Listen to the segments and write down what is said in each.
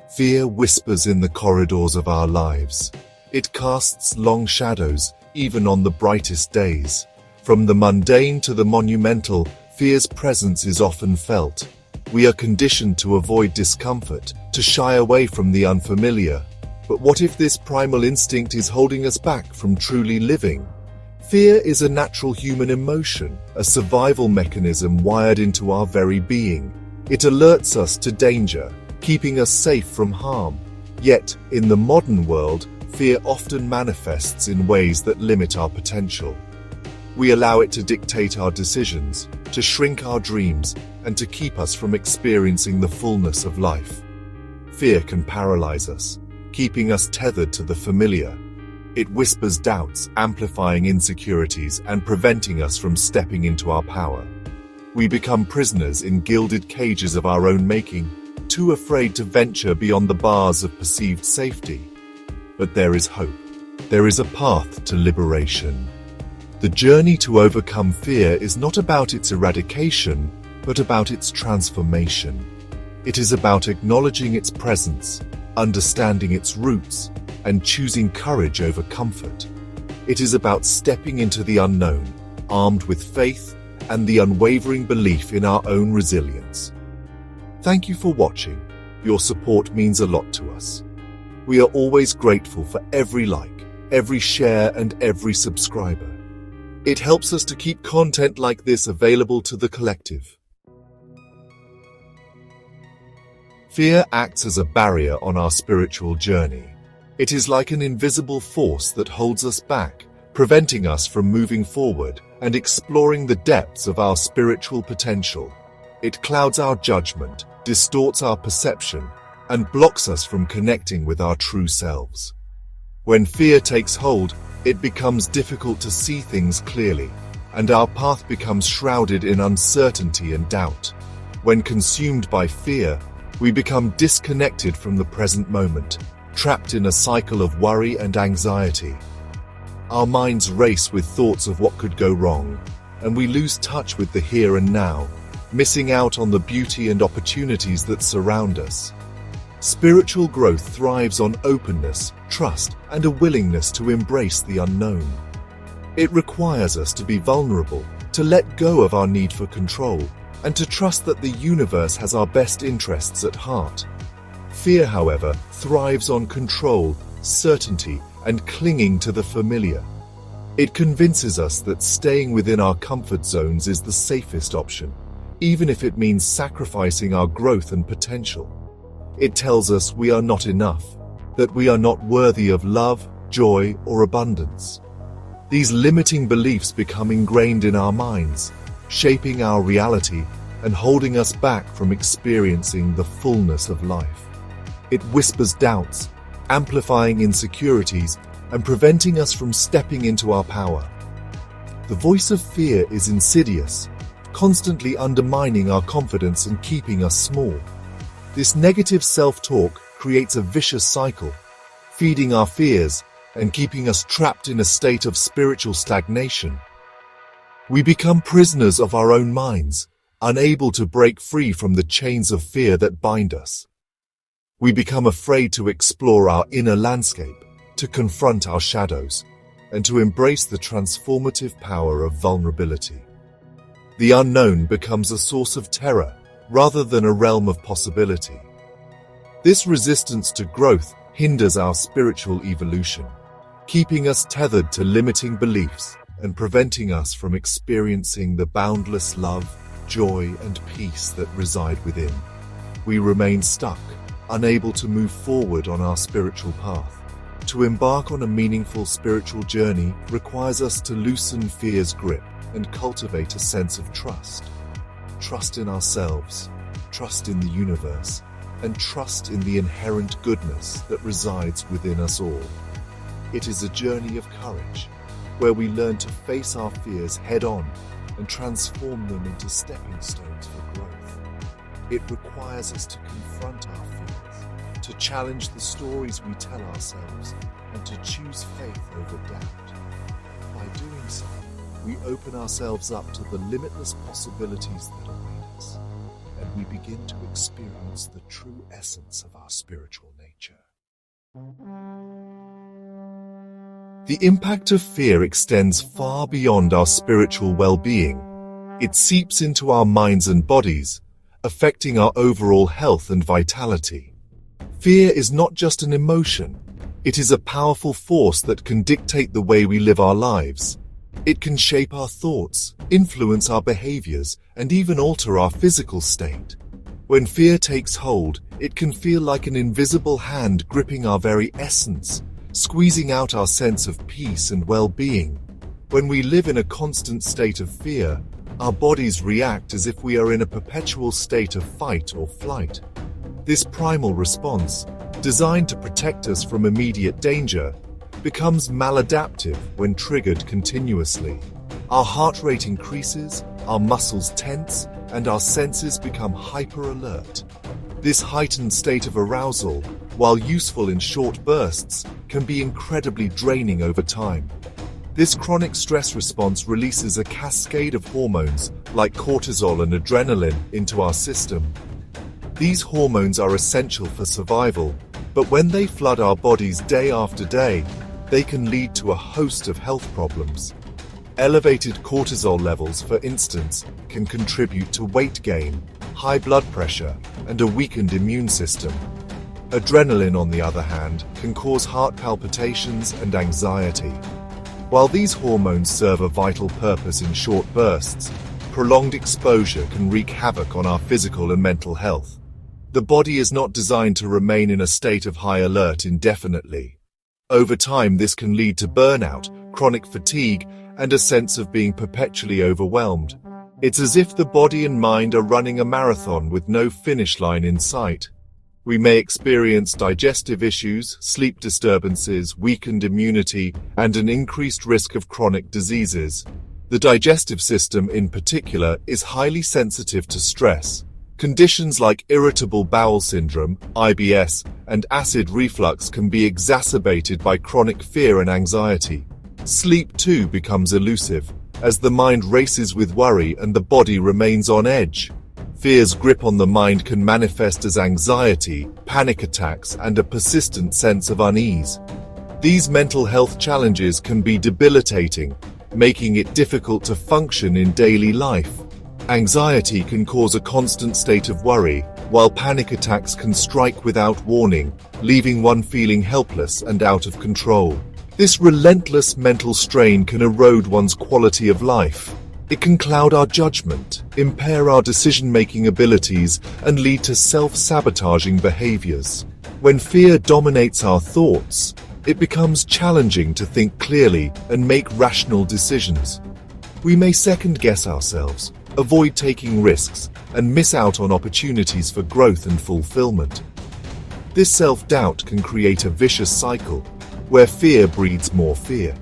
Fear whispers in the corridors of our lives. It casts long shadows, even on the brightest days. From the mundane to the monumental, fear's presence is often felt. We are conditioned to avoid discomfort, to shy away from the unfamiliar. But what if this primal instinct is holding us back from truly living? Fear is a natural human emotion, a survival mechanism wired into our very being. It alerts us to danger, keeping us safe from harm. Yet, in the modern world, fear often manifests in ways that limit our potential. We allow it to dictate our decisions, to shrink our dreams, and to keep us from experiencing the fullness of life. Fear can paralyze us, keeping us tethered to the familiar. It whispers doubts, amplifying insecurities, and preventing us from stepping into our power. We become prisoners in gilded cages of our own making, too afraid to venture beyond the bars of perceived safety. But there is hope. There is a path to liberation. The journey to overcome fear is not about its eradication, but about its transformation. It is about acknowledging its presence, understanding its roots, and choosing courage over comfort. It is about stepping into the unknown, armed with faith and the unwavering belief in our own resilience. Thank you for watching. Your support means a lot to us. We are always grateful for every like, every share, and every subscriber. It helps us to keep content like this available to the collective. Fear acts as a barrier on our spiritual journey. It is like an invisible force that holds us back, preventing us from moving forward and exploring the depths of our spiritual potential. It clouds our judgment, distorts our perception, and blocks us from connecting with our true selves. When fear takes hold, it becomes difficult to see things clearly, and our path becomes shrouded in uncertainty and doubt. When consumed by fear, we become disconnected from the present moment, trapped in a cycle of worry and anxiety. Our minds race with thoughts of what could go wrong, and we lose touch with the here and now, missing out on the beauty and opportunities that surround us. Spiritual growth thrives on openness, trust, and a willingness to embrace the unknown. It requires us to be vulnerable, to let go of our need for control, and to trust that the universe has our best interests at heart. Fear, however, thrives on control, certainty, and clinging to the familiar. It convinces us that staying within our comfort zones is the safest option, even if it means sacrificing our growth and potential. It tells us we are not enough, that we are not worthy of love, joy, or abundance. These limiting beliefs become ingrained in our minds, shaping our reality and holding us back from experiencing the fullness of life. It whispers doubts, amplifying insecurities, and preventing us from stepping into our power. The voice of fear is insidious, constantly undermining our confidence and keeping us small. This negative self-talk creates a vicious cycle, feeding our fears and keeping us trapped in a state of spiritual stagnation. We become prisoners of our own minds, unable to break free from the chains of fear that bind us. We become afraid to explore our inner landscape, to confront our shadows, and to embrace the transformative power of vulnerability. The unknown becomes a source of terror rather than a realm of possibility. This resistance to growth hinders our spiritual evolution, keeping us tethered to limiting beliefs and preventing us from experiencing the boundless love, joy, and peace that reside within. We remain stuck, unable to move forward on our spiritual path. To embark on a meaningful spiritual journey requires us to loosen fear's grip and cultivate a sense of trust. Trust in ourselves, trust in the universe, and trust in the inherent goodness that resides within us all. It is a journey of courage, where we learn to face our fears head-on and transform them into stepping stones for growth. It requires us to confront our fears, to challenge the stories we tell ourselves, and to choose faith over doubt. By doing so, we open ourselves up to the limitless possibilities that await us. and we begin to experience the true essence of our spiritual nature. The impact of fear extends far beyond our spiritual well-being. It seeps into our minds and bodies, affecting our overall health and vitality. Fear is not just an emotion. It is a powerful force that can dictate the way we live our lives. It can shape our thoughts, influence our behaviors, and even alter our physical state. When fear takes hold, it can feel like an invisible hand gripping our very essence, squeezing out our sense of peace and well-being. When we live in a constant state of fear, our bodies react as if we are in a perpetual state of fight or flight. This primal response, designed to protect us from immediate danger, becomes maladaptive when triggered continuously. Our heart rate increases, our muscles tense, and our senses become hyper-alert. This heightened state of arousal, while useful in short bursts, can be incredibly draining over time. This chronic stress response releases a cascade of hormones like cortisol and adrenaline into our system. These hormones are essential for survival, but when they flood our bodies day after day, they can lead to a host of health problems. Elevated cortisol levels, for instance, can contribute to weight gain, high blood pressure, and a weakened immune system. Adrenaline, on the other hand, can cause heart palpitations and anxiety. While these hormones serve a vital purpose in short bursts, prolonged exposure can wreak havoc on our physical and mental health. The body is not designed to remain in a state of high alert indefinitely. Over time, this can lead to burnout, chronic fatigue, and a sense of being perpetually overwhelmed. It's as if the body and mind are running a marathon with no finish line in sight. We may experience digestive issues, sleep disturbances, weakened immunity, and an increased risk of chronic diseases. The digestive system, in particular, is highly sensitive to stress. Conditions like irritable bowel syndrome, IBS, and acid reflux can be exacerbated by chronic fear and anxiety. Sleep, too, becomes elusive, as the mind races with worry and the body remains on edge. Fear's grip on the mind can manifest as anxiety, panic attacks, and a persistent sense of unease. These mental health challenges can be debilitating, making it difficult to function in daily life. Anxiety can cause a constant state of worry, while panic attacks can strike without warning, leaving one feeling helpless and out of control. This relentless mental strain can erode one's quality of life. It can cloud our judgment, impair our decision-making abilities, and lead to self-sabotaging behaviors. When fear dominates our thoughts, it becomes challenging to think clearly and make rational decisions. We may second-guess ourselves, avoid taking risks, and miss out on opportunities for growth and fulfillment. This self-doubt can create a vicious cycle, where fear breeds more fear.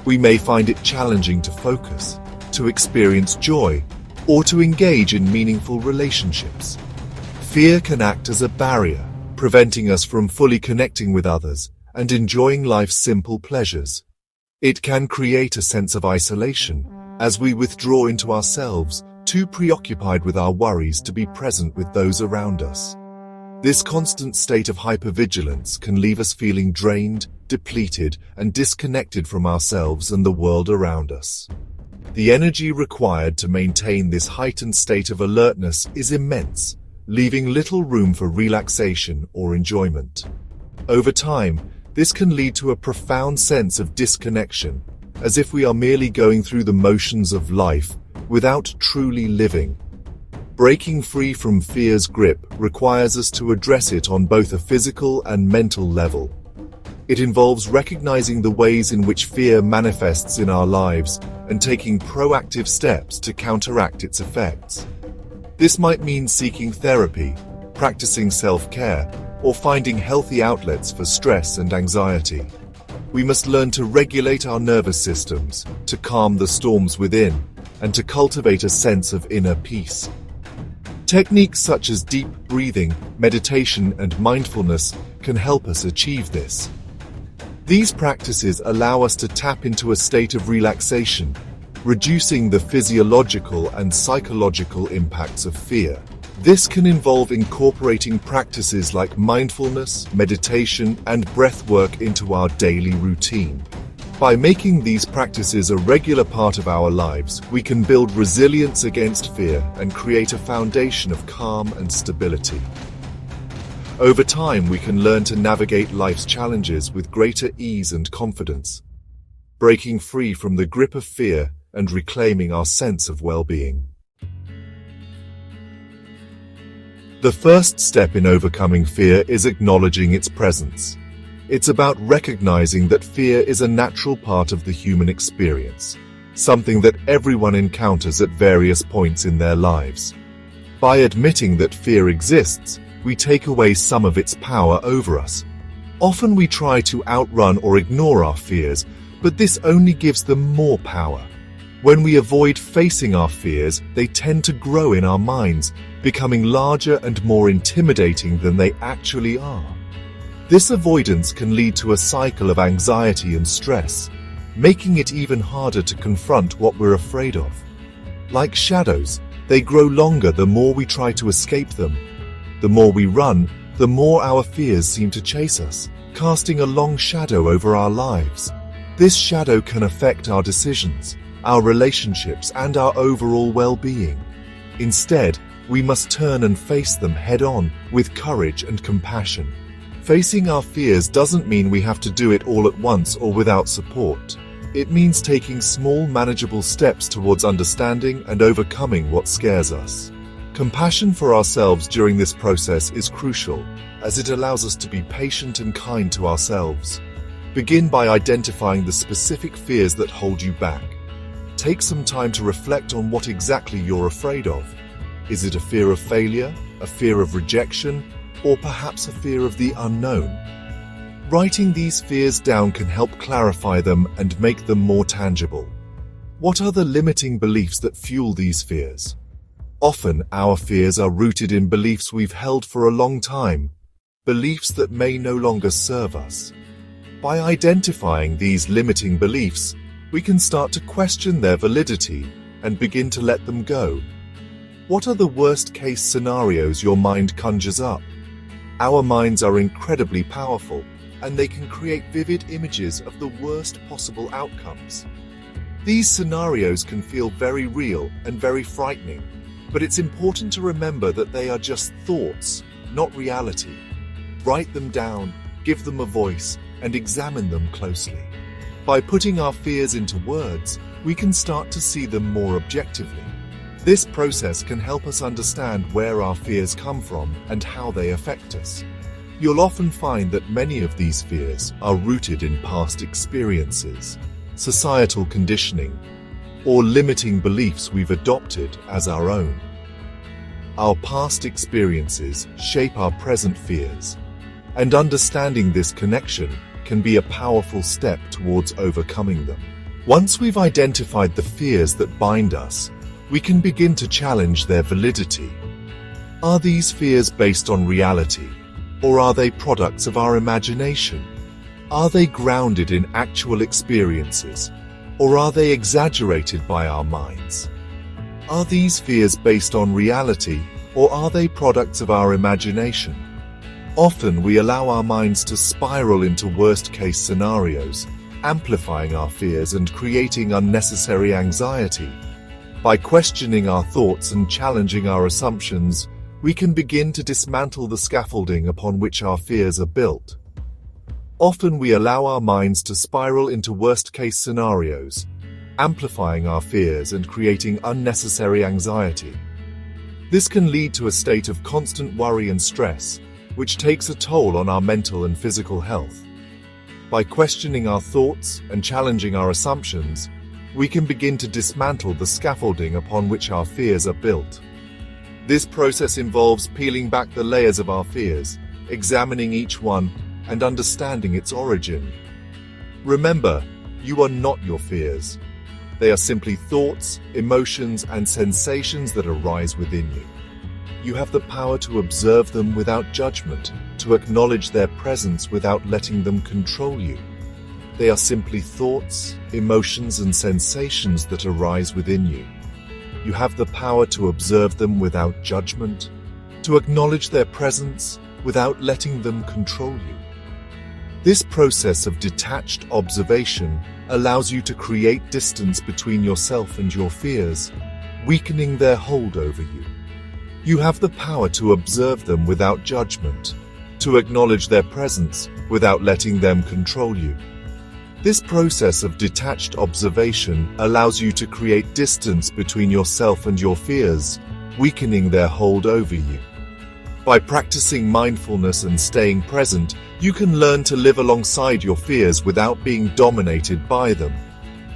We may find it challenging to focus, to experience joy, or to engage in meaningful relationships. Fear can act as a barrier, preventing us from fully connecting with others and enjoying life's simple pleasures. It can create a sense of isolation, as we withdraw into ourselves, too preoccupied with our worries to be present with those around us. This constant state of hypervigilance can leave us feeling drained, depleted, and disconnected from ourselves and the world around us. The energy required to maintain this heightened state of alertness is immense, leaving little room for relaxation or enjoyment. Over time, this can lead to a profound sense of disconnection, as if we are merely going through the motions of life without truly living. Breaking free from fear's grip requires us to address it on both a physical and mental level. It involves recognizing the ways in which fear manifests in our lives and taking proactive steps to counteract its effects. This might mean seeking therapy, practicing self-care, or finding healthy outlets for stress and anxiety. We must learn to regulate our nervous systems, to calm the storms within, and to cultivate a sense of inner peace. Techniques such as deep breathing, meditation, and mindfulness can help us achieve this. These practices allow us to tap into a state of relaxation, reducing the physiological and psychological impacts of fear. This can involve incorporating practices like mindfulness, meditation, and breath work into our daily routine. By making these practices a regular part of our lives, we can build resilience against fear and create a foundation of calm and stability. Over time, we can learn to navigate life's challenges with greater ease and confidence, breaking free from the grip of fear and reclaiming our sense of well-being. The first step in overcoming fear is acknowledging its presence. It's about recognizing that fear is a natural part of the human experience, something that everyone encounters at various points in their lives. By admitting that fear exists, we take away some of its power over us. Often we try to outrun or ignore our fears, but this only gives them more power. When we avoid facing our fears, they tend to grow in our minds, becoming larger and more intimidating than they actually are. This avoidance can lead to a cycle of anxiety and stress, making it even harder to confront what we're afraid of. Like shadows, they grow longer the more we try to escape them. The more we run, the more our fears seem to chase us, casting a long shadow over our lives. This shadow can affect our decisions, our relationships, and our overall well-being. Instead, we must turn and face them head-on with courage and compassion. Facing our fears doesn't mean we have to do it all at once or without support. It means taking small, manageable steps towards understanding and overcoming what scares us. Compassion for ourselves during this process is crucial, as it allows us to be patient and kind to ourselves. Begin by identifying the specific fears that hold you back. Take some time to reflect on what exactly you're afraid of. Is it a fear of failure, a fear of rejection, or perhaps a fear of the unknown? Writing these fears down can help clarify them and make them more tangible. What are the limiting beliefs that fuel these fears? Often, our fears are rooted in beliefs we've held for a long time, beliefs that may no longer serve us. By identifying these limiting beliefs, we can start to question their validity and begin to let them go. What are the worst-case scenarios your mind conjures up? Our minds are incredibly powerful, and they can create vivid images of the worst possible outcomes. These scenarios can feel very real and very frightening, but it's important to remember that they are just thoughts, not reality. Write them down, give them a voice, and examine them closely. By putting our fears into words, we can start to see them more objectively. This process can help us understand where our fears come from and how they affect us. You'll often find that many of these fears are rooted in past experiences, societal conditioning, or limiting beliefs we've adopted as our own. Our past experiences shape our present fears, and understanding this connection can be a powerful step towards overcoming them. Once we've identified the fears that bind us, we can begin to challenge their validity. Are these fears based on reality, or are they products of our imagination? Are they grounded in actual experiences, or are they exaggerated by our minds? Are these fears based on reality, or are they products of our imagination? Often we allow our minds to spiral into worst-case scenarios, amplifying our fears and creating unnecessary anxiety. By questioning our thoughts and challenging our assumptions, we can begin to dismantle the scaffolding upon which our fears are built. Often we allow our minds to spiral into worst-case scenarios, amplifying our fears and creating unnecessary anxiety. This can lead to a state of constant worry and stress, which takes a toll on our mental and physical health. By questioning our thoughts and challenging our assumptions, we can begin to dismantle the scaffolding upon which our fears are built. This process involves peeling back the layers of our fears, examining each one, and understanding its origin. Remember, you are not your fears. They are simply thoughts, emotions, and sensations that arise within you. You have the power to observe them without judgment, to acknowledge their presence without letting them control you. They are simply thoughts, emotions, and sensations that arise within you. You have the power to observe them without judgment, to acknowledge their presence without letting them control you. This process of detached observation allows you to create distance between yourself and your fears, weakening their hold over you. You have the power to observe them without judgment, to acknowledge their presence without letting them control you. This process of detached observation allows you to create distance between yourself and your fears, weakening their hold over you. By practicing mindfulness and staying present, you can learn to live alongside your fears without being dominated by them.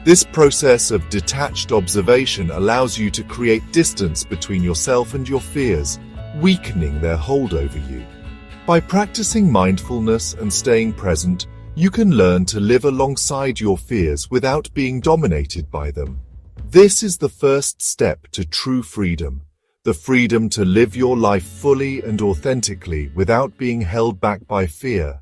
This process of detached observation allows you to create distance between yourself and your fears, weakening their hold over you. By practicing mindfulness and staying present, you can learn to live alongside your fears without being dominated by them. This is the first step to true freedom, the freedom to live your life fully and authentically without being held back by fear.